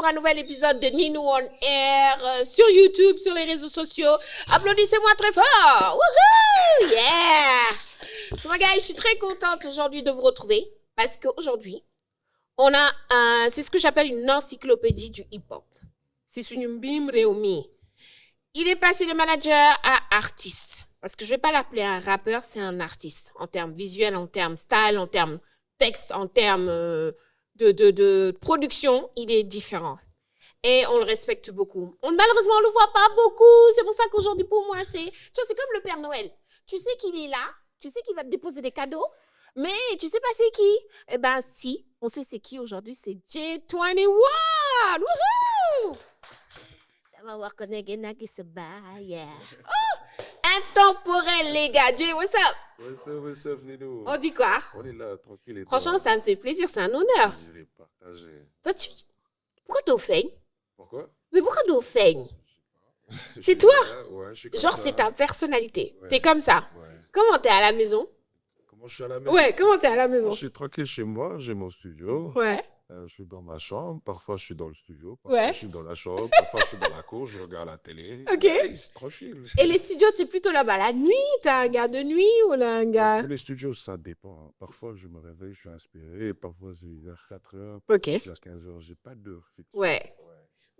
un nouvel épisode de Ninou on Air sur YouTube, sur les réseaux sociaux. Applaudissez-moi très fort. Wouhou! Yeah! So, my guys, je suis très contente aujourd'hui de vous retrouver parce qu'aujourd'hui, on a c'est ce que j'appelle une encyclopédie du hip-hop. C'est Sunyumbim Réumi. Il est passé de manager à artiste. Parce que je ne vais pas l'appeler un rappeur, c'est un artiste. En termes visuels, en termes style, en termes texte, en termes de production, il est différent. Et on le respecte beaucoup. Malheureusement, on ne le voit pas beaucoup. C'est pour ça qu'aujourd'hui, pour moi, c'est comme le Père Noël. Tu sais qu'il est là, tu sais qu'il va te déposer des cadeaux, mais tu sais pas c'est qui. Eh bien, si, on sait c'est qui aujourd'hui, c'est J21. Wouhou! Ça va voir qu'on est qui se bat, yeah. Oh! Intemporel, les gars. Jay, what's up? What's up, Nino? On dit quoi? On est là, tranquille. Et franchement, ça me fait plaisir, c'est un honneur. Je l'ai partagé. Toi, pourquoi t'es au feigne? Pourquoi? Mais pourquoi t'es au feigne? C'est toi? Ouais, je suis comme genre, ça. c'est ta personnalité. Ouais. T'es comme ça. Ouais. Comment t'es à la maison? Comment je suis à la maison? Ouais, comment t'es à la maison? Je suis tranquille chez moi, j'ai mon studio. Ouais. Je suis dans ma chambre, parfois je suis dans le studio, parfois Ouais. je suis dans la chambre, parfois je suis dans la cour, je regarde la télé. Ok. Ouais, c'est tranquille. Et les studios, c'est plutôt là-bas la nuit? T'as un gars de nuit ou là, un gars? Les studios, ça dépend. Hein. Parfois je me réveille, je suis inspiré, parfois c'est vers 4 heures, Ok. jusqu'à 15 heures, j'ai pas d'heure fixe. Ouais.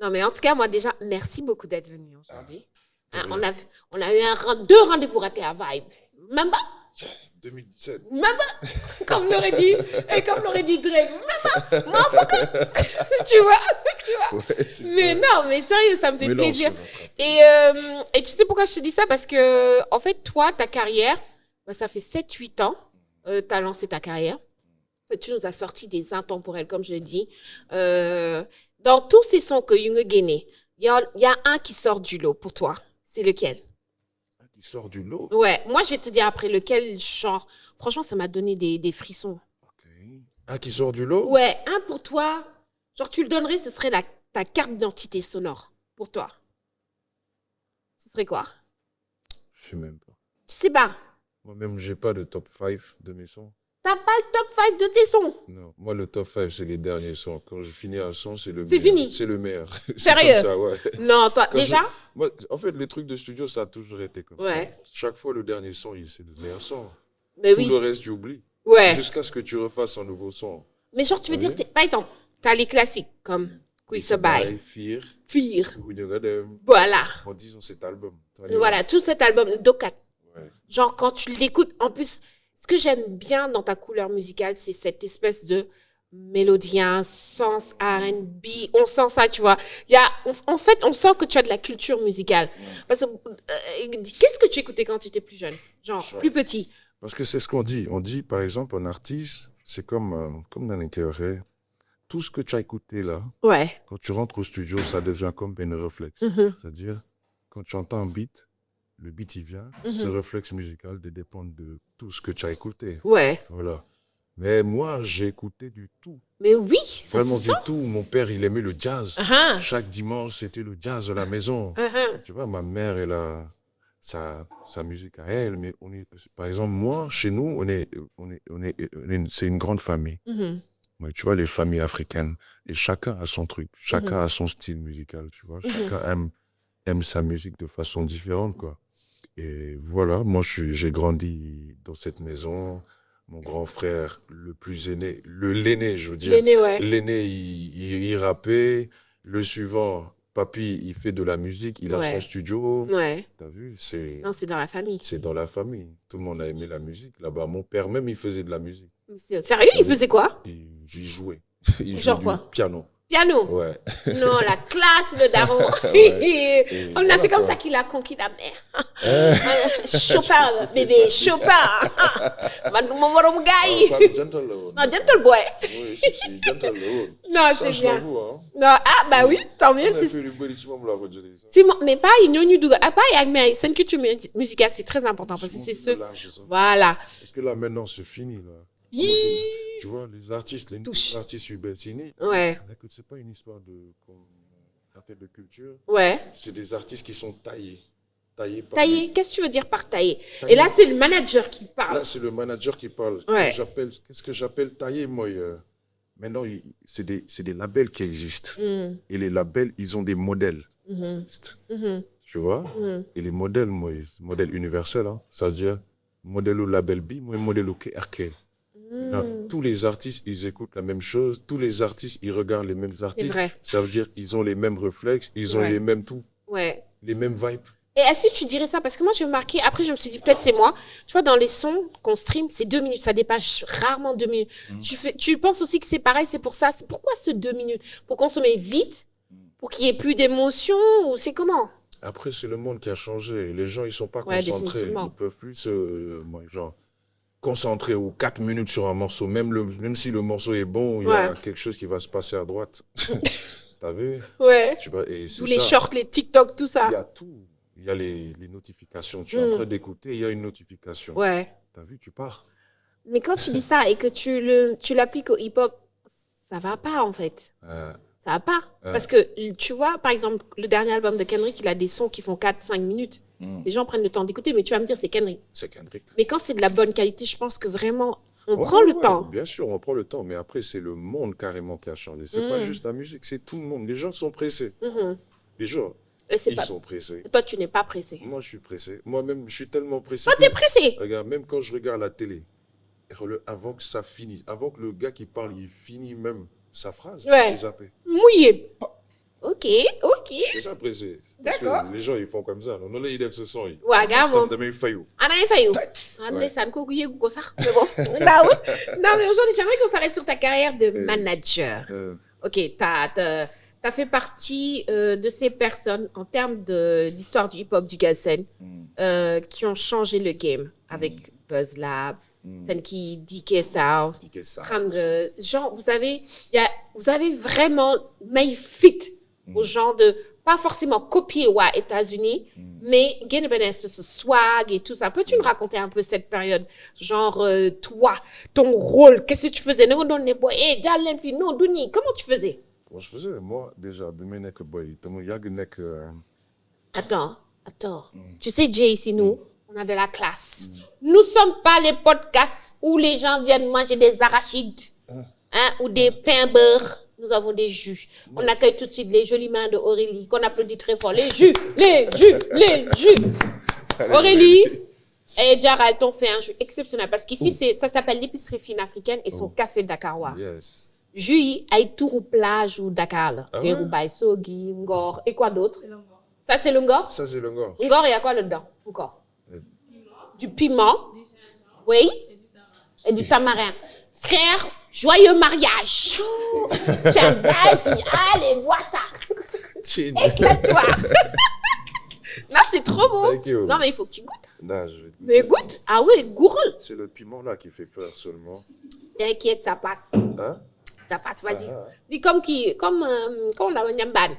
Non, mais en tout cas, moi, déjà, merci beaucoup d'être venu aujourd'hui. Hein, on a eu deux rendez-vous ratés à Vibe. Même pas. 2017. Même pas. Comme l'aurait dit Drake. Même pas. M'en fous que. Tu vois. Ouais, c'est Mais ça. non, mais sérieux, ça me fait Mais non, plaisir. c'est Et tu sais pourquoi je te dis ça? Parce que, en fait, toi, ta carrière, bah, ça fait 7-8 ans, tu as lancé ta carrière. Tu nous as sorti des intemporels, comme je dis. Dans tous ces sons que Young Guéné, il y a un qui sort du lot pour toi. C'est lequel? Qui sort du lot. Ouais, moi, je vais te dire après lequel genre. Franchement, ça m'a donné des frissons. Ok. Un qui sort du lot. Ouais, un pour toi. Genre, tu le donnerais, ce serait ta carte d'identité sonore pour toi. Ce serait quoi? Je sais même pas. Tu sais pas. Moi-même, j'ai pas de top 5 de mes sons. T'as pas le top 5 de tes sons. Non, moi, le top 5, c'est les derniers sons. Quand je finis un son, c'est le C'est meilleur. fini. C'est le meilleur. C'est Sérieux? comme ça, ouais. Non, toi, Quand déjà? Moi, en fait, les trucs de studio, ça a toujours été comme Ouais. ça. Chaque fois, le dernier son, c'est le meilleur son. Mais Tout oui. le reste, tu oublies. Ouais. Jusqu'à ce que tu refasses un nouveau son. Mais genre, tu veux Oui. dire, par exemple, t'as les classiques comme Qui se baille, Fear. Fear. Voilà. Voilà. En disant cet album. Voilà, tout cet album, Dokat. Ouais. Genre, quand tu l'écoutes, en plus, ce que j'aime bien dans ta couleur musicale, c'est cette espèce de mélodie, un sens R&B. On sent ça, tu vois. En fait, on sent que tu as de la culture musicale. Parce que, qu'est-ce que tu écoutais quand tu étais plus jeune? Genre, plus petit. Parce que c'est ce qu'on dit. On dit, par exemple, un artiste, c'est comme dans l'intérieur. Tout ce que tu as écouté là, Ouais. quand tu rentres au studio, ça devient comme un réflexe. Mhm. C'est-à-dire, quand tu entends un beat, le beat il vient, ce réflexe musical dépend de tout ce que tu as écouté. Ouais. Voilà. Mais moi, j'ai écouté du tout. Mais oui, ça Vraiment se du sent. tout. Mon père, il aimait le jazz. Uh-huh. Chaque dimanche, c'était le jazz à la maison. Uh-huh. Tu vois, ma mère, elle a sa musique à elle. Mais par exemple, moi, chez nous, c'est une grande famille. Mhm. Ouais, tu vois, les familles africaines. Et chacun a son truc. Chacun a son style musical, tu vois. Chacun aime sa musique de façon différente, quoi. Et voilà, moi, j'ai grandi dans cette maison. Mon grand frère, le plus aîné, l'aîné, je veux dire. L'aîné, ouais. L'aîné, il rappait. Le suivant, papy, il fait de la musique. Il a Ouais. son studio. Ouais. T'as vu? Non, c'est dans la famille. C'est dans la famille. Tout le monde a aimé la musique. Là-bas, mon père, même, il faisait de la musique. Sérieux, il faisait quoi? J'y jouais. Il Genre jouait quoi? du piano. Piano. Ouais. Non, la classe, le daron. Ouais. Et On a, voilà, c'est comme quoi. ça qu'il a conquis la mère. Chopin, bébé, Chopin. Mon morom gay. Femme gentle load. Non, gentle boy. Oui, si, gentle load. Non, Ça, c'est je bien. t'avoue, hein. Non, ah, bah oui, tant mieux. On a C'est fait le bon équipement pour la rejeter, ça. si mais pas une new douga. Ah, pas mais c'est une culture musicale, c'est très important parce que c'est ce. Large, ça. Voilà. Parce que là, maintenant, c'est fini, là. Hi. Tu vois, les artistes, Touche. artistes Ubelsini, Ouais, c'est pas une histoire de culture. ouais. C'est des artistes qui sont taillés. Taillés par Tailler, qu'est-ce que tu veux dire par tailler? Tailler. Et là, c'est le manager qui parle. Là, c'est le manager qui parle. Ouais. Qu'est-ce que j'appelle taillé, moi Maintenant, c'est des labels qui existent. Et les labels, ils ont des modèles. Tu vois? Et les modèles, moi, modèle universel, hein, c'est-à-dire modèle au label B, moi, modèle au KRK. Tous les artistes, ils écoutent la même chose. Tous les artistes, ils regardent les mêmes artistes. Vrai. Ça veut dire qu'ils ont les mêmes réflexes, ils ont les mêmes tout, les mêmes vibes. Et est-ce que tu dirais ça? Parce que moi, j'ai remarqué, après, je me suis dit, peut-être c'est moi. Tu vois, dans les sons qu'on stream, c'est 2 minutes. Ça dépasse rarement 2 minutes. Tu penses aussi que c'est pareil, c'est pour ça. Pourquoi ce 2 minutes? Pour consommer vite? Pour qu'il n'y ait plus d'émotion? Ou c'est comment? Après, c'est le monde qui a changé. Les gens, ils sont pas concentrés. Ils peuvent plus se, concentrer aux 4 minutes sur un morceau. Même si le morceau est bon, il y a quelque chose qui va se passer à droite. T'as vu? Ouais. Tous les shorts, les TikTok, tout ça. Il y a tout. Il y a les notifications. Tu es en train d'écouter, il y a une notification. Ouais. T'as vu, tu pars. Mais quand tu dis ça et que tu l'appliques au hip-hop, ça va pas, en fait. Ça va pas. Parce que, tu vois, par exemple, le dernier album de Kendrick, il a des sons qui font 4-5 minutes. Les gens prennent le temps d'écouter, mais tu vas me dire, c'est Kendrick. C'est Kendrick. Mais quand c'est de la bonne qualité, je pense que vraiment, on prend le temps. Bien sûr, on prend le temps. Mais après, c'est le monde carrément qui a changé. C'est pas juste la musique, c'est tout le monde. Les gens sont pressés. Les gens, ils sont pressés. Toi, tu n'es pas pressé. Moi, je suis pressé. Moi-même, je suis tellement pressé. Toi, t'es pressé. Regarde, même quand je regarde la télé, avant que ça finisse, avant que le gars qui parle, il finisse même sa phrase, je suis zappé. Mouillé. Ok. C'est ça, pressé. D'accord. Les gens, ils font comme ça. Non, là, ils lèvent ce son. Ouais, regarde, mon. Demain, il faillit. Mais aujourd'hui, j'aimerais qu'on s'arrête sur ta carrière de manager. Ok, t'as fait partie de ces personnes, en termes d'histoire du hip-hop du Galsen, qui ont changé le game avec Buzz Lab, Senki, DK South, Kramge. Genre, vous avez vraiment mis fit au genre de, pas forcément copier aux États-Unis, mais gagner une espèce de swag et tout ça. Peux-tu nous raconter un peu cette période? Genre, toi, ton rôle, qu'est-ce que tu faisais? Non, comment tu faisais? Comment je faisais? Moi, déjà, Attends. Tu sais, Jay, ici, nous, on a de la classe. Nous sommes pas les podcasts où les gens viennent manger des arachides, ou des pains beurre. Nous avons des jus. On accueille tout de suite les jolies mains de Aurélie, qu'on applaudit très fort. Les jus. Aurélie et Jara, elles t'ont fait un jus exceptionnel. Parce qu'ici, ça s'appelle l'épicerie fine africaine et son café dakarois. Yes. Jus, aïe tour plage ou Dakar. Des roubaï, Sogi, Ngor. Et quoi d'autre? Ça, c'est le Ngor? Ça, c'est le Ngor. Ngor, il y a quoi là-dedans? Encore? Du piment. Oui. Et du tamarin. Frère, joyeux mariage. Tiens, vas-y, allez, vois ça. Éclate-toi. Non, c'est trop beau. Non, mais il faut que tu goûtes. Non, mais goûte. Ah oui, gourle. C'est le piment là qui fait peur seulement. T'inquiète, ça passe. Hein? Ça passe, vas-y. Dis comme on a un nyamban.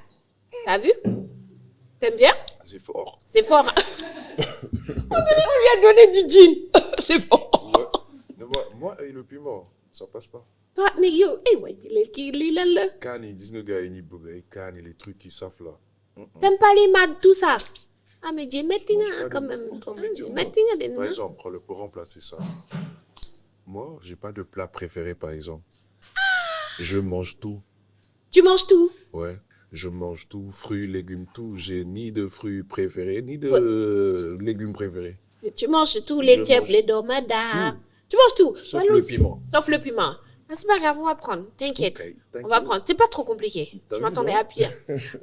T'as vu? T'aimes bien? C'est fort. C'est fort. On lui a donné du gin. C'est fort. Ouais. Moi, et le piment, ça passe pas. Toi, mais yo, le. Kani, dis nous gars, ni boubé, kani, les trucs qui savent là. T'aimes pas les maths, tout ça? Ah, mais j'ai quand même. Par exemple, pour remplacer ça, moi, j'ai pas de plat préféré, par exemple. Je mange tout. Tu manges tout? Ouais, je mange tout, fruits, légumes, tout. J'ai ni de fruits préférés, ni de légumes préférés. Tu manges tout, les tièbes, les domadas. Tu manges tout. Sauf le piment. Sauf le piment. C'est pas grave, on va prendre. T'inquiète. Okay, on va prendre. C'est pas trop compliqué. Je m'attendais à pire.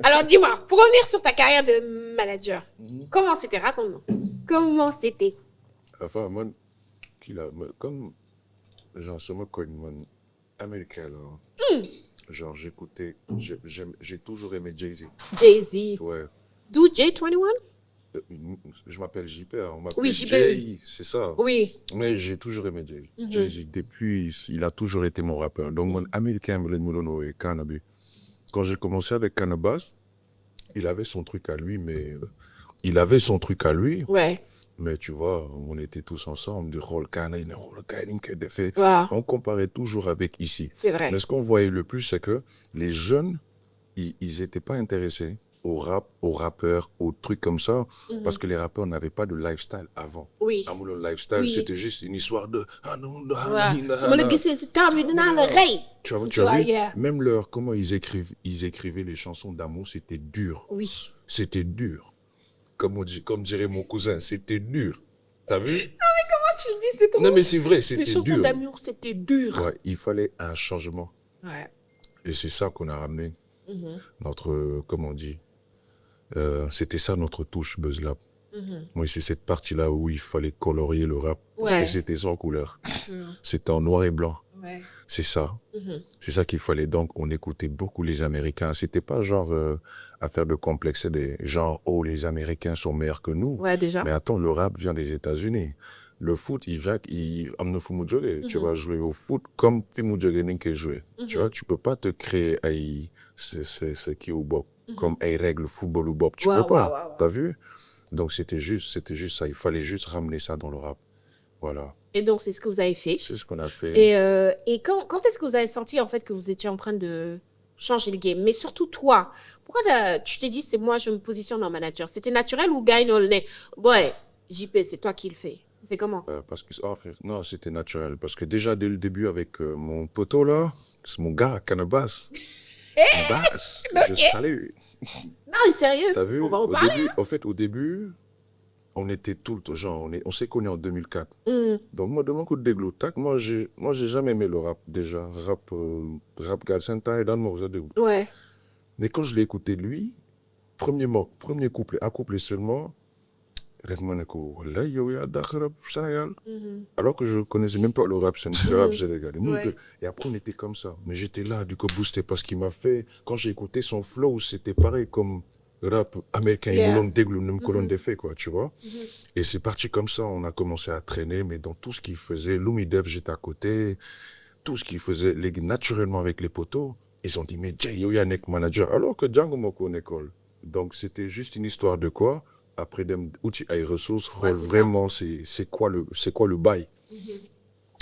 Alors, dis-moi, pour revenir sur ta carrière de manager, comment c'était? Raconte-moi. Comment c'était? Enfin, moi, comme, genre, ce mot américain, là. Genre, j'écoutais, j'ai toujours aimé Jay-Z. Jay-Z. Ouais. D'où J21? Je m'appelle JP, on m'appelle Jay, c'est ça. Oui. Mais j'ai toujours aimé Jay-Z. Jay-Z, depuis, il a toujours été mon rappeur. Donc, mon américain, et Cannabis. Quand j'ai commencé avec Cannabis, il avait son truc à lui, mais Ouais. Mais tu vois, on était tous ensemble, du rôle canin, on comparait toujours avec ici. C'est vrai. Mais ce qu'on voyait le plus, c'est que les jeunes, ils n'étaient pas intéressés au rap, aux rappeurs, aux trucs comme ça, parce que les rappeurs n'avaient pas de lifestyle avant. Oui. Le lifestyle, Oui. c'était juste une histoire de... Tu as vu, yeah. même comment ils écrivaient les chansons d'amour, c'était dur. Oui. C'était dur. Comme dirait mon cousin, c'était dur. T'as vu? Tu le dis, c'est trop. Non, mais c'est vrai, c'était Les chansons dur. d'amour, c'était dur. Ouais, il fallait un changement. Ouais. Et c'est ça qu'on a ramené. Notre, comment on dit, c'était ça notre touche Buzz Lab. Moi, c'est cette partie-là où il fallait colorier le rap. Parce que c'était sans couleur. C'était en noir et blanc. Ouais. C'est ça. C'est ça qu'il fallait. Donc, on écoutait beaucoup les Américains. C'était pas genre affaire de complexer des genre, oh, les Américains sont meilleurs que nous. Ouais, déjà. Mais attends, le rap vient des États-Unis. Le foot, tu vas jouer au foot comme Timujogé qui jouer. Tu vois, tu peux pas te créer ce qui est au bop, comme une règle football ou bop. Tu peux pas. T'as vu? Donc, c'était juste ça. Il fallait juste ramener ça dans le rap. Voilà. Et donc, c'est ce que vous avez fait. C'est ce qu'on a fait. Et quand est-ce que vous avez senti, en fait, que vous étiez en train de changer le game? Mais surtout, toi, pourquoi tu t'es dit, c'est moi, je me positionne en manager? C'était naturel ou gagne au nez? Ouais, JP, c'est toi qui le fais. C'est comment? Parce que, non, c'était naturel. Parce que déjà, dès le début, avec mon poteau, là, c'est mon gars, Cannabas. Bass, je salue. Non, sérieux? T'as vu? On va en parler. Au début, on était tout le temps, genre, on s'est connus en 2004. Donc, moi, de mon coup de déglou, moi, j'ai jamais aimé le rap, déjà. Rap Galsenta et Dan Morza de. Ouais. Mais quand je l'ai écouté, lui, premier couplet, un couplet seulement, Sénégal. Alors que je connaissais même pas le rap sénégalais. Ouais. Et après, on était comme ça. Mais j'étais là, du coup, boosté parce qu'il m'a fait. Quand j'ai écouté son flow, c'était pareil comme rap américain. Yeah. Ils me l'ont déglou, me colonne des faits, quoi, tu vois. Et c'est parti comme ça. On a commencé à traîner, mais dans tout ce qu'il faisait, Lumidev, j'étais à côté. Tout ce qu'il faisait, naturellement avec les poteaux, ils ont dit, mais Jay, il y a un manager. Alors que Django Moko en école. Donc, c'était juste une histoire de quoi? Après des outils et ressources, vraiment, c'est quoi le bail.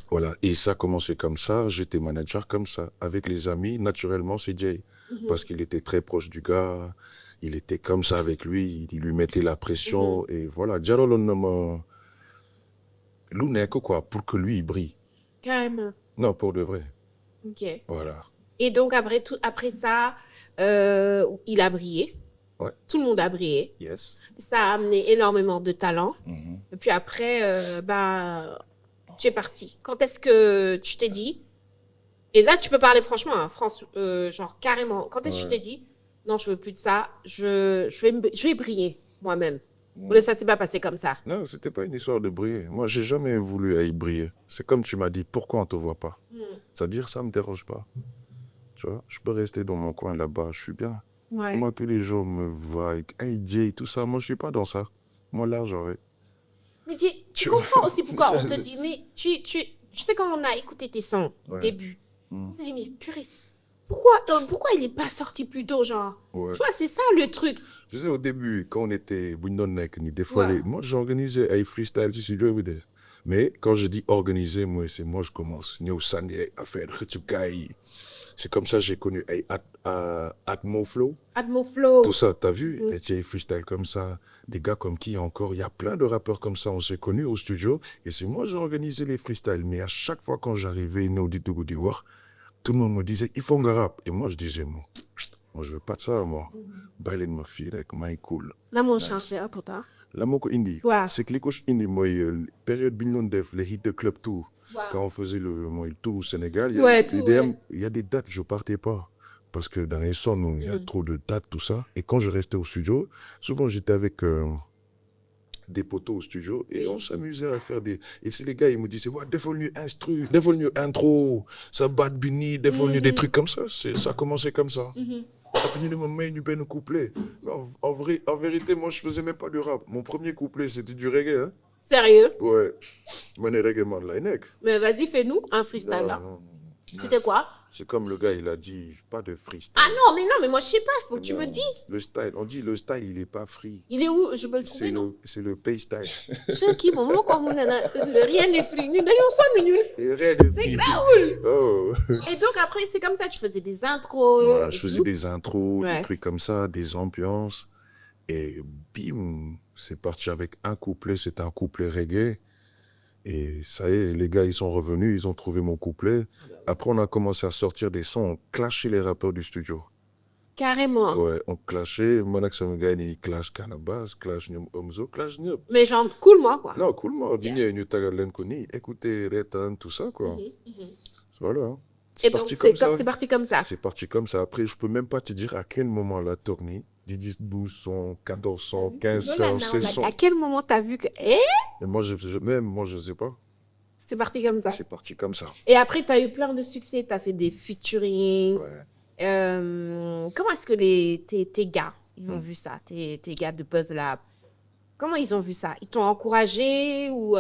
Voilà. Et ça a commencé comme ça. J'étais manager comme ça. Avec les amis, naturellement, c'est Jay. Parce qu'il était très proche du gars. Il était comme ça avec lui. Il lui mettait la pression. Et voilà. Quoi, pour que lui, il brille. Carrément. Non, pour de vrai. Ok. Voilà. Et donc, après ça, il a brillé. Ouais. Tout le monde a brillé. Yes. Ça a amené énormément de talent. Et puis après, tu es parti. Quand est-ce que tu t'es dit, et là, tu peux parler franchement, hein, genre carrément, quand est-ce que tu t'es dit, non, je veux plus de ça, je vais briller moi-même. Ou ça s'est pas passé comme ça? Non, c'était pas une histoire de briller. Moi, j'ai jamais voulu y briller. C'est comme tu m'as dit, pourquoi on te voit pas? C'est-à-dire, ça me dérange pas. Tu vois, je peux rester dans mon coin là-bas, je suis bien. Ouais. Moi, que les gens me voient avec hey Jay, tout ça, moi, je suis pas dans ça. Moi, là, j'aurais. Mais tu comprends aussi pourquoi on te dit, mais tu sais, quand on a écouté tes sons au début, on s'est dit, mais purée, pourquoi il est pas sorti plus tôt, genre? Ouais. Tu vois, c'est ça le truc. Je sais, au début, quand on était des fois, moi, j'organisais un freestyle du studio. Mais quand je dis organiser, moi, je commence. New Sunday, à faire c'est comme ça que j'ai connu Atmoflow. Atmoflow. Tout ça, t'as vu? Des freestyle comme ça, des gars comme qui encore. Il y a plein de rappeurs comme ça, on s'est connus au studio. Et c'est moi j'ai organisé les freestyles. Mais à chaque fois quand j'arrivais, tout le monde me disait, il faut un rap. Et moi, je disais, moi, je veux pas de ça, moi. Baile ma fille, avec moi, cool. Là, mon chantier, pourtant. Là, mon indi. Ouais. C'est que les coachs indi, moi, période Def, les hits de club tour. Quand on faisait le tour au Sénégal, il y a des dates, je partais pas. Parce que dans les sons, il y a trop de dates, tout ça. Et quand je restais au studio, souvent j'étais avec des poteaux au studio et on s'amusait à faire des... Et c'est les gars, ils me disaient, ouais, défole-nous instru, défole-nous intro, ça bat bini, défole-nous des trucs comme ça. Ça a commencé comme ça. Après, nous avons un couplet. En vérité, moi, je faisais même pas du rap. Mon premier couplet, c'était du reggae. Hein? Sérieux? Ouais. Mon reggae man, là, mais vas-y, fais-nous un freestyle là. C'était quoi? C'est comme le gars, il a dit, pas de freestyle. Ah non, mais moi, je sais pas. Faut que tu me dises. Le style, on dit le style, il est pas free. Il est où? Je peux le trouver, non? C'est le pay style. Ce qui, maman, comme on a rien n'est free. Nous, d'ailleurs, on s'en Et rien de free. Oh. Et donc, après, c'est comme ça. Tu faisais des intros. Voilà, je faisais des intros, Ouais. des trucs comme ça, des ambiances. Et bim, c'est parti avec un couplet, c'était un couplet reggae. Et ça y est, les gars, ils sont revenus, ils ont trouvé mon couplet. Après, on a commencé à sortir des sons, on clashait les rappeurs du studio. Carrément. Ouais, on clashait, Monak Samugani, clash Cannabis, clash Nyom Omzo, clash Nyom. Mais genre, cool, moi, quoi. Non, cool, moi, Bigné, Nyutaga Lenkoni, écoutez, Retan, tout ça, quoi. Voilà. hein. Et donc, c'est parti comme ça. C'est parti comme ça. Après, je peux même pas te dire à quel moment la tournée, 10, 12 sons, 14 sons, 15 sons, 16 sons. À quel moment t'as vu que. Et moi, je sais pas. C'est parti comme ça. C'est parti comme ça. Et après, t'as eu plein de succès. T'as fait des featuring. Ouais. Comment est-ce que tes gars, ils ont vu ça, tes gars de Buzz Lab? Comment ils ont vu ça? Ils t'ont encouragé ou...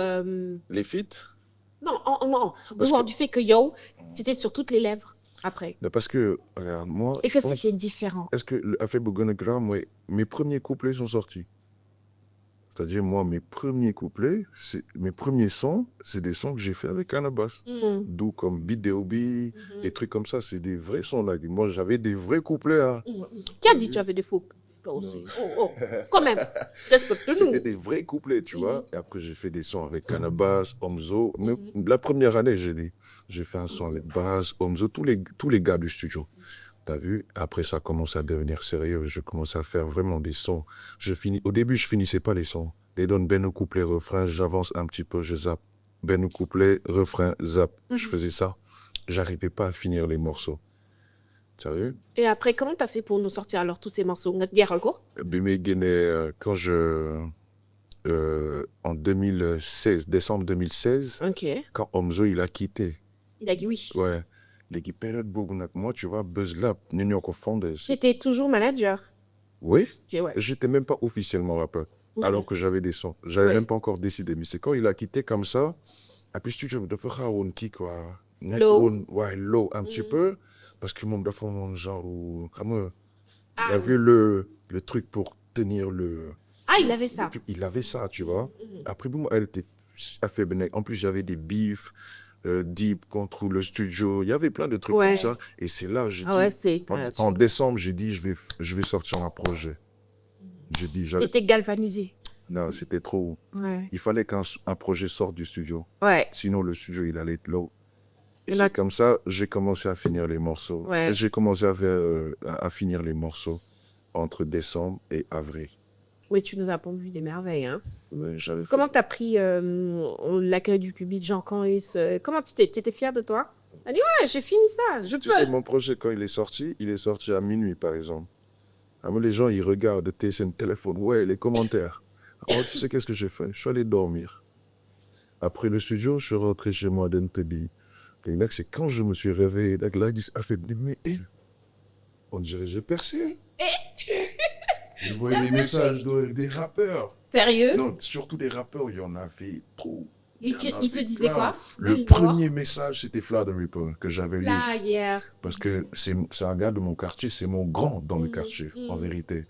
Les feats? Non, non. Dehors du fait que yo, c'était sur toutes les lèvres après. Non, parce que, regarde, moi. Et que c'était différent. Est-ce que l'affaire Bougonegram, ouais, mes premiers couplets sont sortis. C'est-à-dire, moi, mes premiers couplets, mes premiers sons, c'est des sons que j'ai fait avec Cannabis. D'où comme Beat D.O.B., des trucs comme ça, c'est des vrais sons. Là. Moi, j'avais des vrais couplets. Hein. Qui a dit que tu avais des faux? Toi aussi. Oh, quand même. Respecte-nous. C'était des vrais couplets, tu vois. Et après, j'ai fait des sons avec Cannabis, Omzo. Mais la première année, j'ai fait un son avec Baz, Omzo, tous les gars du studio. T'as vu? Après, ça a commencé à devenir sérieux. Je commençais à faire vraiment des sons. Au début, je finissais pas les sons. Les donne ben au couplet, refrain, j'avance un petit peu, je zappe. Ben au couplet, refrain, zap. Je faisais ça. J'arrivais pas à finir les morceaux. Sérieux? Et après, comment t'as fait pour nous sortir alors tous ces morceaux? On a dit encore? Bimé Guinée, en 2016, décembre 2016, quand Omzo, il a quitté. Il a dit oui. Ouais. L'équipe période Bogunak, moi, tu vois, Buzz Lab, New Fondé. J'étais toujours manager. Oui. Ouais. J'étais même pas officiellement rappeur. Alors que j'avais des sons. J'avais même pas encore décidé. Mais c'est quand il a quitté comme ça, et puis studio, il faut faire un kick, quoi. Low. Ouais, low, un petit peu. Parce que mon fait mon genre où. Il avait le truc pour tenir le. Ah, il avait ça. Il avait ça, tu vois. Après, bon, elle était affaiblie. En plus, j'avais des bifs. Deep contre le studio, il y avait plein de trucs comme ça. Et c'est là, j'ai dit, en décembre, j'ai dit, je vais sortir un projet. J'ai dit, t'étais galvanisé. Non, c'était trop. Ouais. Il fallait qu'un projet sorte du studio. Ouais. Sinon, le studio, il allait être low. Et c'est comme ça, j'ai commencé à finir les morceaux. Ouais. J'ai commencé à finir les morceaux entre décembre et avril. Oui, tu nous as pondu des merveilles, hein. Ouais, Comment t'as pris l'accueil du public, Jean, comment tu étais fier de toi? Elle dit, ouais, j'ai fini ça. Tu sais, mon projet, quand il est sorti à minuit, par exemple. Alors, les gens, ils regardent sur le téléphone, ouais, les commentaires. Alors, tu sais qu'est-ce que j'ai fait? Je suis allé dormir. Après le studio, je suis rentré chez moi dans Tebi. Et là, c'est quand je me suis réveillé, là, il a fait, mais on dirait que j'ai percé. Je voyais les messages des rappeurs. Sérieux? Non, surtout des rappeurs, il y en avait trop. Il te disait quoi? Le premier message, c'était Fla the Ripper, que j'avais lu. Yeah. Parce que c'est un gars de mon quartier, c'est mon grand dans le quartier, en vérité.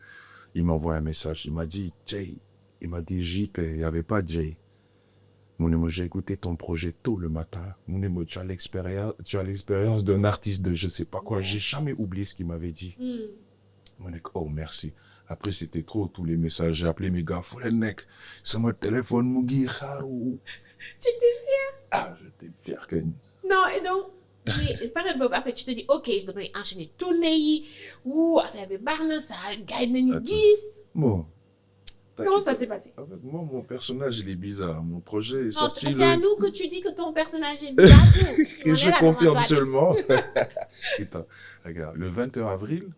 Il m'envoie un message, il m'a dit, Jay, il m'a dit, JP, il n'y avait pas Jay. Mon j'ai écouté ton projet tôt le matin. Mon tu as l'expérience d'un artiste de je sais pas quoi. J'ai jamais oublié ce qu'il m'avait dit. Mon oh, merci. Après, c'était trop, tous les messages. J'ai appelé mes gars, faut les neck. C'est mon téléphone, Mugi, Harou. Tu étais fier? Ah, j'étais fier, Ken. Non, et donc, mais pareil, Bob, après, tu te dis, ok, je devrais enchaîner tourner. Ou, affaire de barne, ça, gagne une 10. Bon. Comment ça s'est passé? Avec moi, mon personnage, il est bizarre. Mon projet est non, sorti. C'est à nous que tu dis que ton personnage est bizarre. Je confirme seulement. Putain, regarde, le 21 avril,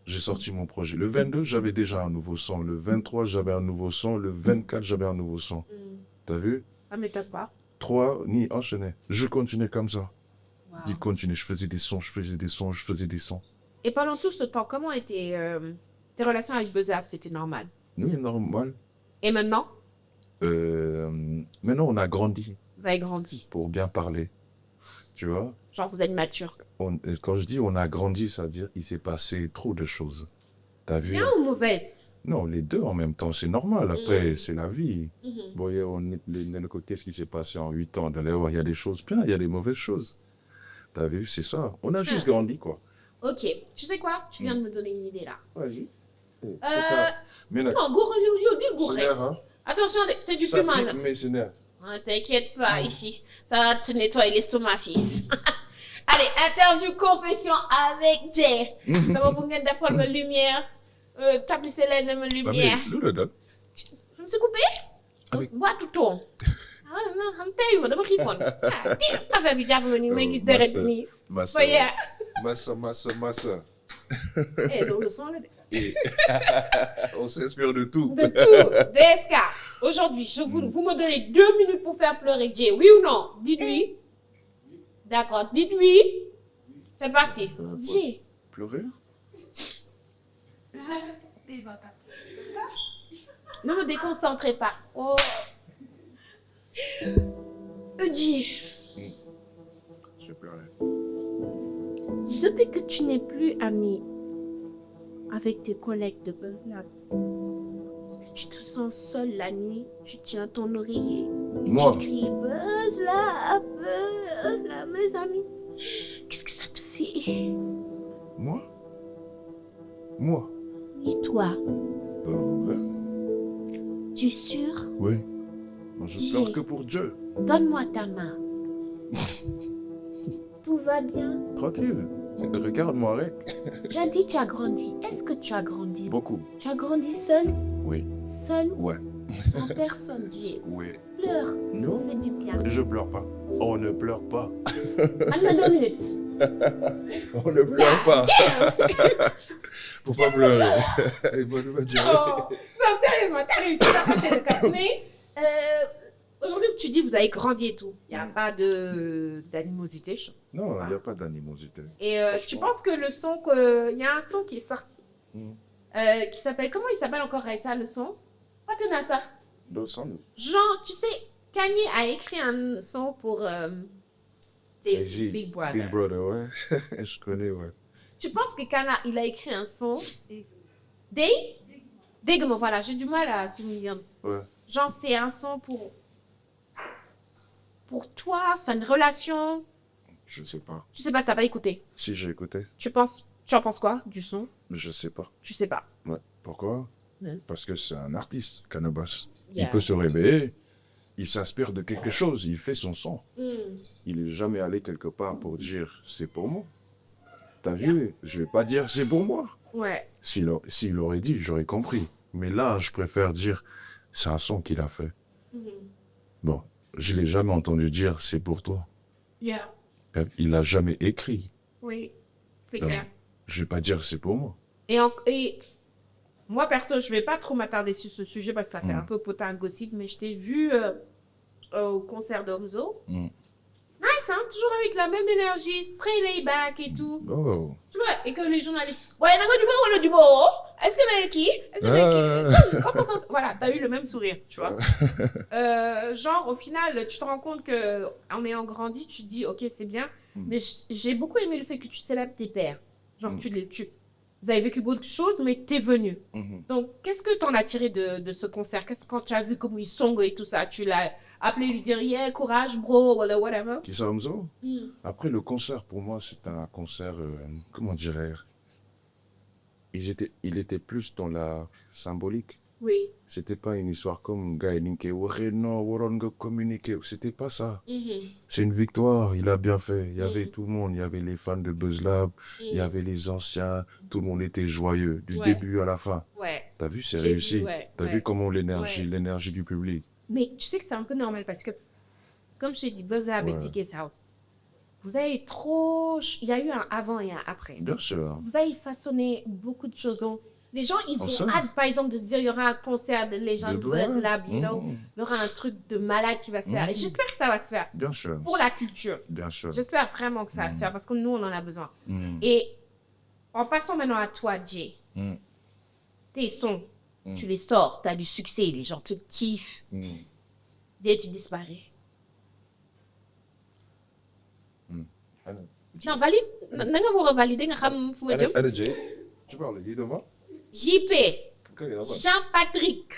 j'ai sorti mon projet. Le 22, j'avais déjà un nouveau son. Le 23, j'avais un nouveau son. Le 24, j'avais un nouveau son. T'as vu? Ah, mais t'as pas. 3, ni enchaîné. Je continuais comme ça. Wow. Dis continuer, je faisais des sons. Et pendant tout ce temps, comment étaient tes relations avec Bezav? C'était normal? Oui, normal. Et maintenant? Maintenant, on a grandi. Vous avez grandi. Pour bien parler. tu vois. Genre, vous êtes mature. Quand je dis on a grandi, ça veut dire qu'il s'est passé trop de choses. T'as vu? Bien ou mauvaise? Non, les deux en même temps, c'est normal. Après, c'est la vie. Mhm. Bon, qu'est-ce qui s'est passé en 8 ans? Il y a des choses bien, il y a des mauvaises choses. T'as vu? C'est ça. On a juste grandi, quoi. Ok. Tu sais quoi? Tu viens de me donner une idée là. Vas-y. Non, dis le gouré. Hein? Attention, c'est du Ça piment là. pique, mais c'est nerf. Ah, t'inquiète pas, ici. Ça va te nettoyer l'estomac, fils. Allez, interview confession avec Jay. D'abord, pour gagner des fois de lumière. Tapisser les de lumière. Je me suis coupé. Avec... Bois tout ton. Ah non, je me taille, je me xiifon. Ah, dis, affaire bi jàpp ma ni may gis deret nii. Massa. Eh, donc le son là. On s'inspire de tout. De tout. DSK. Aujourd'hui, vous me donnez 2 minutes pour faire pleurer Jay. Oui ou non? Dites-lui. D'accord. Dites-lui. C'est parti. Jay. Pleurer? Ne me déconcentrez pas. Oh. Jay. Je vais pleurer. Depuis que tu n'es plus ami avec tes collègues de BuzzLab, tu te sens seul la nuit, tu tiens ton oreiller et Moi? tu cries BuzzLab, mes amis. Qu'est-ce que ça te fait? Moi? Et toi? Ouais. Tu es sûr? Oui. Moi, je pleure que pour Dieu. Donne-moi ta main. Tout va bien? Tranquille. Regarde-moi, Rek. J'ai dit tu as grandi. Est-ce que tu as grandi? Beaucoup. Tu as grandi seul? Oui. Seul? Ouais. Sans personne, Jay. Oui. Pleure. Non. Ça fait du bien. Je pleure pas. On ne pleure pas. Donne-moi 2 minutes. On ne pleure pas. Faut pas pleurer. Il faut pas dire. Oh, non, sérieusement, t'as réussi à passer le cap. Mais aujourd'hui, tu dis vous avez grandi et tout. Il n'y a pas d'animosité. Non, il n'y a pas d'animosité. Et tu penses que le son, il y a un son qui est sorti, qui s'appelle, comment il s'appelle encore ça, le son? Pas tenir à ça. Genre, tu sais, Kanye a écrit un son pour Big Brother. Big Brother, ouais. Je connais, ouais. Tu penses que Kana, il a écrit un son? Dégamo, voilà, j'ai du mal à souvenir. Ouais. Genre, c'est un son pour toi, c'est une relation. Je sais pas. Tu sais pas, t'as pas écouté. Si j'ai écouté. Tu en penses quoi du son? Je sais pas. Tu sais pas. Ouais. Pourquoi? Yes. Parce que c'est un artiste, Canabasse. Yeah. Il peut se réveiller, il s'inspire de quelque chose, il fait son son. Il est jamais allé quelque part pour dire c'est pour moi. T'as vu? Je vais pas dire c'est pour moi. Ouais. S'il aurait dit, j'aurais compris. Mais là, je préfère dire c'est un son qu'il a fait. Bon, je l'ai jamais entendu dire c'est pour toi. Yeah. Il n'a jamais écrit. Oui, c'est Donc, clair. Je vais pas dire c'est pour moi. Et moi, perso, je vais pas trop m'attarder sur ce sujet parce que ça fait un peu potin gossip, mais je t'ai vu au concert d'Omzo. Nice, hein? Toujours avec la même énergie, très laid back et tout. Oh. Tu vois, et que les journalistes. Ouais, il y a du beau. Est-ce que qui? Voilà, t'as eu le même sourire, tu vois. Genre, au final, tu te rends compte que en ayant grandi, tu te dis, ok, c'est bien. Mais j'ai beaucoup aimé le fait que tu célèbres tes pères. Genre, vous avez vécu beaucoup de choses, mais t'es venu. Donc, qu'est-ce que t'en as tiré de ce concert? Quand tu as vu comment ils sont et tout ça, tu l'as appelé, lui dire, yeah, courage, bro, whatever. Qui ça, Omzo? Après, le concert, pour moi, c'est un concert, comment dirais-je? Il était plus dans la symbolique. Oui. C'était pas une histoire comme Gaëlinke, communiquer. C'était pas ça. C'est une victoire, il a bien fait. Il y avait tout le monde, il y avait les fans de BuzzLab, il y avait les anciens, tout le monde était joyeux, du début à la fin. Ouais. T'as vu, c'est réussi. Vu, T'as vu comment l'énergie du public. Mais tu sais que c'est un peu normal parce que, comme je t'ai dit, BuzzLab et Ticket's House, vous avez trop... Il y a eu un avant et un après. Bien sûr. Vous avez façonné beaucoup de choses. Donc, les gens, ils ont hâte, par exemple, de se dire, il y aura un concert de légende BuzzLab, il y aura un truc de malade qui va se faire. Et j'espère que ça va se faire. Bien sûr. Pour la culture. Bien sûr. J'espère vraiment que ça va se faire parce que nous, on en a besoin. Et en passant maintenant à toi, Jay, tes sons, tu les sors, tu as du succès, les gens te kiffent. Dès tu disparais. Non, valide. Na nga war a valider nga xam fu ma jëm. Ana Jay, tu parles de demain? JP. Quand il est là-bas. Jean-Patrick.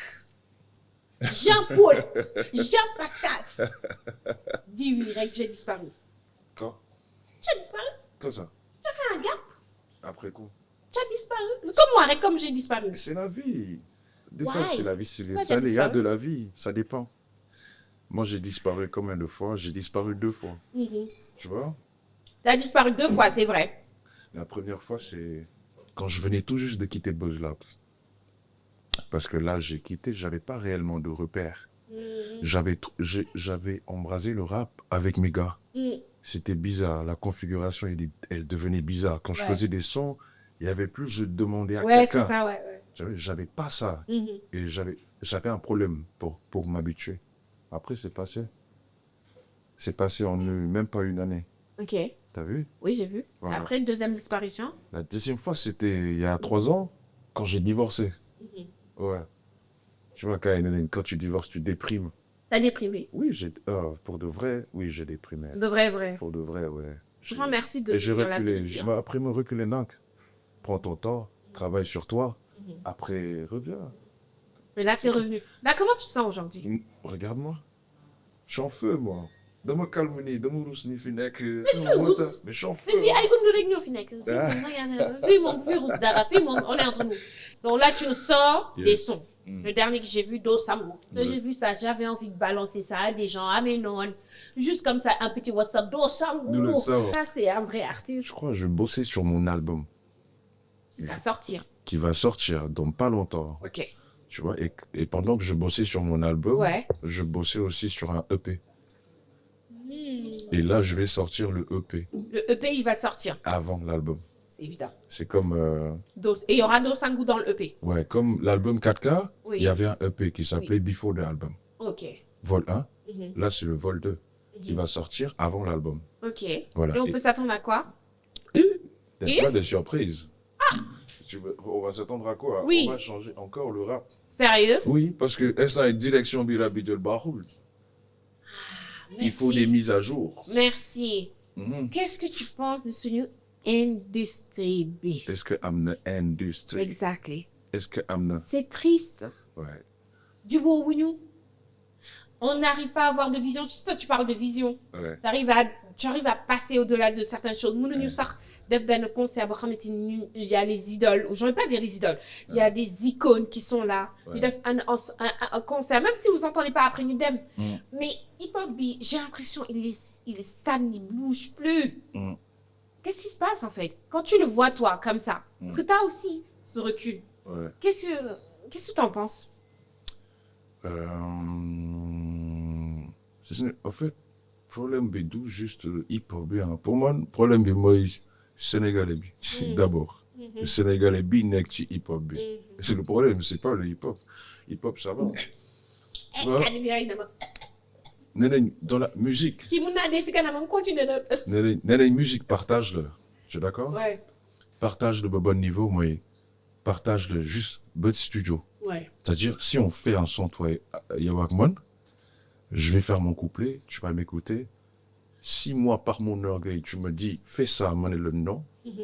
Jean-Paul. Jean-Pascal. Dis oui, rek, j'ai disparu. Quand? Tu as disparu? Quand ça? Tu as fait un gap? Après quoi? Tu as disparu? C'est comme moi, rek, comme j'ai disparu. C'est la vie. Des fois, Why? c'est la vie, c'est les Pourquoi t'as aléas disparu? de la vie. Ça dépend. Moi, j'ai disparu combien de fois? J'ai disparu 2 fois. Tu vois? Tu as disparu 2 fois, c'est vrai. La première fois, c'est quand je venais tout juste de quitter Buzz Lab. Parce que là, j'ai quitté, j'avais pas réellement de repères. J'avais embrasé le rap avec mes gars. C'était bizarre. La configuration, elle devenait bizarre. Quand je Ouais. faisais des sons, il y avait plus, je demandais à Ouais, c'est quelqu'un. ça, ouais. J'avais pas ça. Et j'avais un problème pour m'habituer. Après, c'est passé. C'est passé en même pas une année. Ok. T'as vu? Oui, j'ai vu. Voilà. Après, une deuxième disparition. La deuxième fois, c'était il y a 3 ans, quand j'ai divorcé. Ouais. Tu vois, quand tu divorces, tu déprimes. T'as déprimé. Oui, pour de vrai, oui, j'ai déprimé. De vrai. Pour de vrai, ouais. Je vous remercie de Et j'ai dire la reculé. vérité, hein. Après, me reculer, donc. Prends ton temps, travaille sur toi. Après, reviens. Mais là, t'es revenu. Là, comment tu te sens aujourd'hui? Regarde-moi. Je suis en feu, moi. Dama calme, dama rus ni fi nekk. Mais je suis en feu. Mais fii ay gundu rek ñoo fi nekk. Fii moom virus dara, fii moom on est entre nous. Donc là, tu nous sors des sons. Le dernier que j'ai vu, Do Samo. Quand j'ai vu ça, j'avais envie de balancer ça à des gens, à mes non. Juste comme ça, un petit WhatsApp, Do Samo. Nous le savons. Ça, c'est un vrai artiste. Je crois que je bossais sur mon album qui va sortir. qui va sortir dans pas longtemps. Ok. Tu vois, et pendant que je bossais sur mon album, Ouais. je bossais aussi sur un EP. Et là, je vais sortir le EP Le EP, il va sortir. avant l'album. C'est évident. C'est comme, Et il y aura Do Sangu dans le EP. ouais, comme l'album 4K, Oui. il y avait un EP qui s'appelait Before the Album. Ok. Vol 1, là c'est le vol 2 qui va sortir avant l'album. Ok. Voilà. Et on peut s'attendre à quoi? T'as pas de surprise. On va s'attendre à quoi? Oui. On va changer encore le rap. Sérieux? Oui, parce que ça est direction Birabidel Bahoul. Il faut Merci. des mises à jour. Merci. Mhm. Qu'est-ce que tu penses de ce new industry B? Est-ce que I'm the industry? Exactly. Est-ce que I'm the... C'est triste. Ouais. Du beau Wignou. On n'arrive pas à avoir de vision. Tu sais, toi, tu parles de vision. Ouais. Tu arrives à passer au-delà de certaines choses. Mënuñu sax def benn concert boo xamante ni il y a les idoles, ou je ne vais pas dire les idoles, il y a des icônes qui sont là. Ouais. Ñu def un concert, même si vous n'entendez pas après ñu dem. Mais hip-hop bi, j'ai l'impression il est stagne, il bouge plus. Qu'est-ce qui se passe en fait? Quand tu le vois toi comme ça, parce que tu as aussi ce recul. Ouais. Qu'est-ce que tu en penses? En fait, problème bi du juste hip-hop bi, hein. Pour moi, problème bi mooy sénégalais bi. D'abord. Le sénégalais bi nekk ci hip-hop bi. C'est le problème, c'est pas le hip-hop. Hip-hop, ça va. Tu vois? Nee nañ dans la musique. Ci mun naa dee si kanamam continuer na. Nee nañ musique partage la. Tu es d'accord? Ouais. Partage de bon niveau, mooy partage de juste bët studio. Ouais. C'est-à-dire, si on fait un son, toi, yow ak man, je vais faire mon couplet, tu vas m'écouter. Si moi, par mon orgueil, tu me dis, fais ça, man, et le non,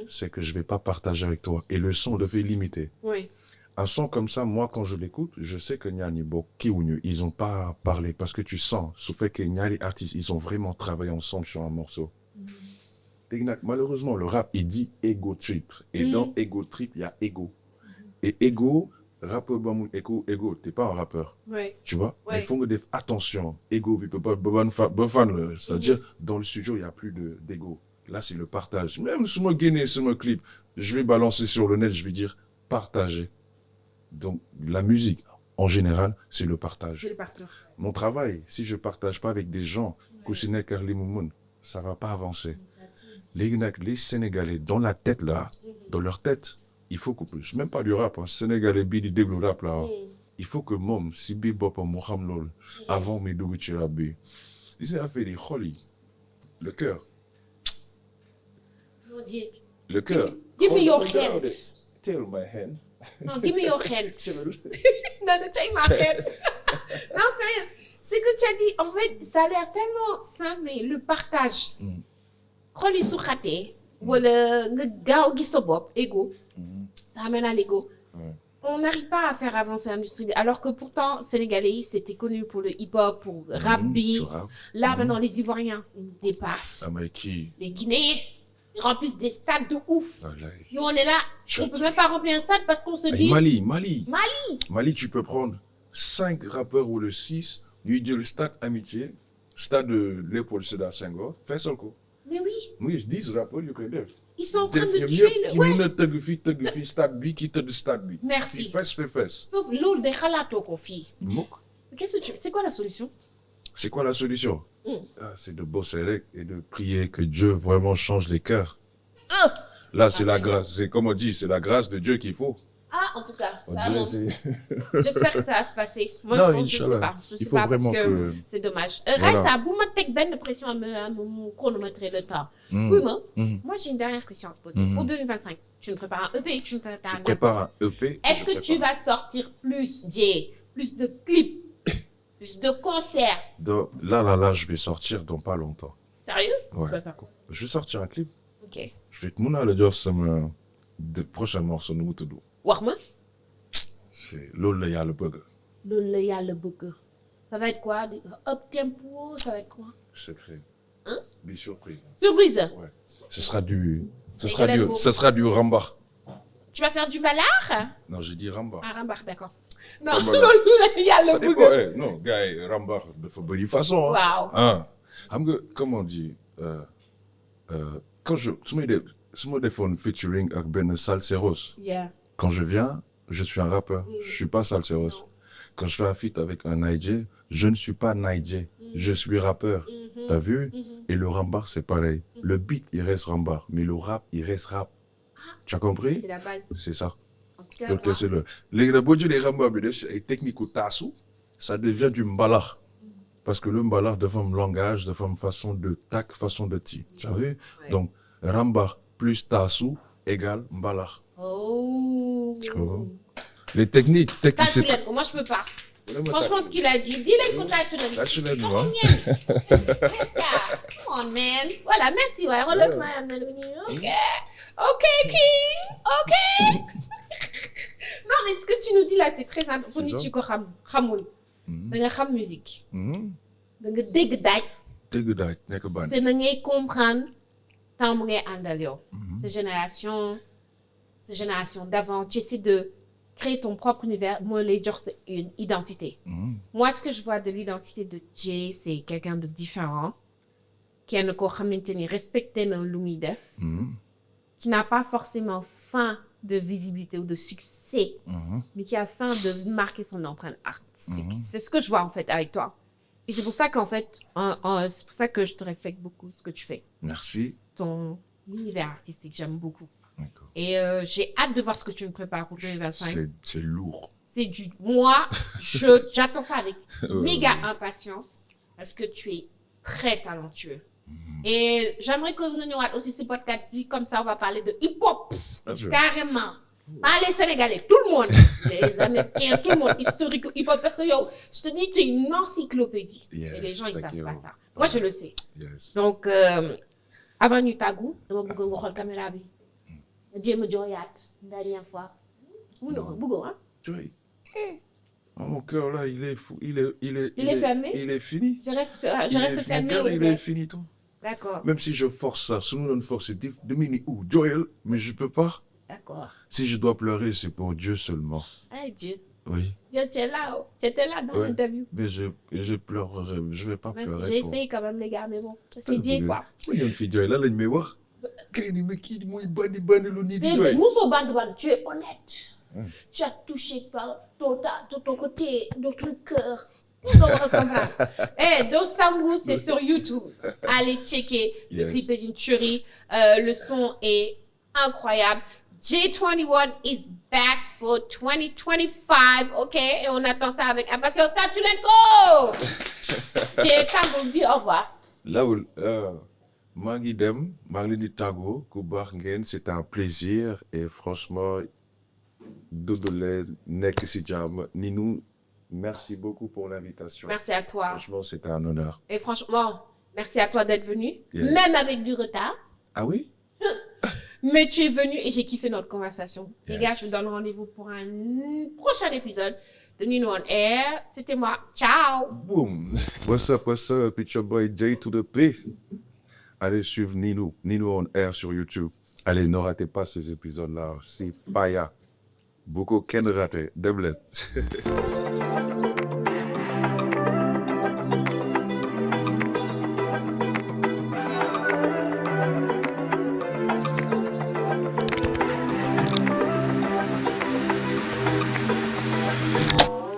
c'est que je vais pas partager avec toi. Et le son devait limiter. Oui. Un son comme ça, moi, quand je l'écoute, je sais que Nyani Bo, Kiwunyu, ils ont pas parlé parce que tu sens, ce fait que Nyani artistes, ils ont vraiment travaillé ensemble sur un morceau. Malheureusement, le rap, il dit ego trip. Et dans ego trip, il y a ego. Et ego, rappeur, ego, t'es pas un rappeur. Ouais. Tu vois? Ouais. Mais il faut que faire attention. Ego, il peut pas, c'est-à-dire, dans le studio, il y a plus d'ego. Là, c'est le partage. Même sur mon guinée, sur mon clip, je vais balancer sur le net, je vais dire partager. Donc, la musique, en général, c'est le partage. Je le partage. Mon travail, si je partage pas avec des gens, Koussine Karli Moumoun, ça va pas avancer. Les Sénégalais, dans la tête, là, dans leur tête, il faut que, même pas du rap, hein, Sénégalais, bidi déglu rap, là, il faut que mom, si bi bopam moham lol, avant mes dougu tcherabi. Il s'est fait des kholi. Le cœur. Mon Dieu. Le cœur. Give me your Oh my hand. God. Tell my hand. Non, give me your hand. Non, take my hand. Non, sérieux. Ce que tu as dit, en fait, ça a l'air tellement simple, mais le partage. xol yi su xatee wala nga gaaw gis sa bopp ego ça amène à l'ego. On n'arrive pas à faire avancer l'industrie alors que pourtant Sénégalais c'était connu pour le hip-hop, pour le rap beat. Là maintenant les Ivoiriens ils dépassent. Ah mais qui? Les Guinéens ils remplissent des stades de ouf. Wallahi. Nous on est là, on peut même pas remplir un stade parce qu'on se dit Mali, tu peux prendre 5 rappeurs ou le 6, lui dire le stade Amitié, stade de Léopold Sédar Senghor, fais seul coup. Mais oui, Oui, 10 rappeurs, you can do. ils sont en train de tuer le... Qui mine tëgg fii stade bi, qui tëgg stade bi. Merci. Fais. Foofu loolu de xalaatoo ko fii. Mouk. Qu'est-ce que tu... C'est quoi la solution? C'est quoi la solution? C'est de bosser avec et de prier que Dieu vraiment change les cœurs. Là, c'est la grâce. C'est comme on dit, c'est la grâce de Dieu qu'il faut. Ah, en tout cas, On ça, dirait bon. c'est... J'espère que ça va se passer. Moi, Non, je ne sais Inch'Allah. pas. Je Il sais faut pas parce vraiment que que- c'est dommage. Voilà. Resta, bu ma teg benn pression me chronométrer le temps. Oui, moi, j'ai une dernière question à te poser. Pour 2025, tu nous prépares un EP, tu nous prépares un Prépare album. un EP. Est-ce que tu vas sortir plus, Jay, plus de clips, plus de concerts? Là, je vais sortir dans pas longtemps. Sérieux? Ouais. Tu vas faire quoi? Je vais sortir un clip. Ok. Je vais te montrer le dire sama de prochain morceau nu mu tudd. Wax ma. C'est loolu la yàlla bëgg. Loolu la yàlla bëgg. Ça va être quoi? Up tempo? Ça va être quoi? Secret. Hein? Be surprise. Surprise. Ouais. Ce sera du Galago. rambar. Tu vas faire du ballard? Non, j'ai dit rambar. Ah, rambar, d'accord. Non, Rambar. loolu la yàlla Ça bëgg. dépend. Non, gars, rambar dafa bëri façon. Waaw. Hein. Xam nga comment on dit quand su ma defoon featuring ak benn Salseros. Yeah. Quand je viens, je suis un rappeur. Je suis pas Salseros. Quand je fais un feat avec un Naïdjé, je ne suis pas Naïdjé. Je suis rappeur. T'as vu? Et le rambar, c'est pareil. Le beat, il reste rambar. Mais le rap, il reste rap. Tu as compris? C'est la base. C'est ça. En tout cas, Donc, moi, c'est le beau Dieu des rambar, et technique au tassou, ça devient du mbalar. Parce que le mbalar, de forme langage, de forme façon de tac, façon de ti. Tu as vu? Ouais. Donc, rambar plus tassou égale mbalar. Oh. Tu comprends? Les techniques, Tàccu leen ko, moi je peux pas. Franchement, ce qu'il a dit, dis leen ko tàccu leen ko. Tàccu leen ko, Soxla hein? ngeen. Come on, man. Voilà, merci waay. Xoolal ma am na lu ñu. Ok. Ok, King. Ok. Non, mais ce que tu nous dis là, c'est très important. Pour nit ci ko xamul. Da nga xam musique. Da nga dégg daaj. Dégg daaj nekk bandi. te na ngay comprendre temps mu ngay àndal yow. Ces générations d'avant, tu essaies de créer ton propre univers. Moi, les gens, c'est une identité. Moi, ce que je vois de l'identité de Jay, c'est quelqu'un de différent, qui a une communauté respectée dans l'UMIDEF, qui n'a pas forcément faim de visibilité ou de succès, mais qui a faim de marquer son empreinte artistique. C'est ce que je vois, en fait, avec toi. Et c'est pour ça qu'en fait, c'est pour ça que je te respecte beaucoup, ce que tu fais. Merci. Ton univers artistique, j'aime beaucoup. D'accord. Et j'ai hâte de voir ce que tu me prépares pour 2025. C'est lourd. C'est du... Moi, j'attends ça avec méga impatience parce que tu es très talentueux. Et j'aimerais que nous ayons aussi ce podcast, puis comme ça, on va parler de hip-hop. Carrément. Pas les Sénégalais, tout le monde. Les Américains, tout le monde. Historique hip-hop. Parce que yo, je te dis, tu es une encyclopédie. Yes, et les gens, ils thank savent you. pas ça. Moi, je le sais. Yes. Donc, avant ñu tàggu dama bëgg nga xool caméra bi nga jéem a jooyaat une dernière fois. Ou non, bëggoo, hein? Tu vois, mon cœur là, il est fou. Il est fermé? Il est fini. Je reste Mon fermé cœur, ou il ouvert? est fini tout. D'accord, Même si je force ça, si nous donne force, c'est de mini ou Joël, mais je peux pas. d'accord. Si je dois pleurer, c'est pour Dieu seulement. Ay Dieu. Oui. Yo, tu es là, oh. Tu étais là dans Ouais. l'interview. Mais je pleurerai, je vais pas Merci. pleurer. J'ai pour- essayé quand même, les gars, mais bon. C'est Dieu, quoi. Oui, il y a une fille Joël, là, lañ may wax. Kay ni mais kii mooy bandi lu nii di Déedéet, Joël. Mousso Bande, tu es honnête. Tu as touché par ton côté, de ton cœur. On doit comprendre. Eh, Dosangu, c'est sur YouTube. Allez checker. Le Yes. clip est une tuerie. Le son est incroyable. J21 is back for 2025, ok? Et on attend ça avec impatience. Ça, tu l'as go! J-Tango, dis au revoir. Lawul maa ngi dem maa ngi leen di tàggoo ku baax ngeen c'était un plaisir et franchement dund leen nekk si jàmm ni nous merci beaucoup pour l'invitation. Merci à toi. Franchement c'était un honneur. Et franchement, merci à toi d'être venu. Yes. Même avec du retard. Ah oui? Mais tu es venu et j'ai kiffé notre conversation. Les Yes. gars, je vous donne rendez-vous pour un prochain épisode de Nino on Air. C'était moi. Ciao! Boom! What's up, it's your boy J to the P. Allez suivre Nino on Air sur YouTube. Allez, ne ratez pas ces épisodes-là. C'est fire. Beaucoup Ken raté. Deblet.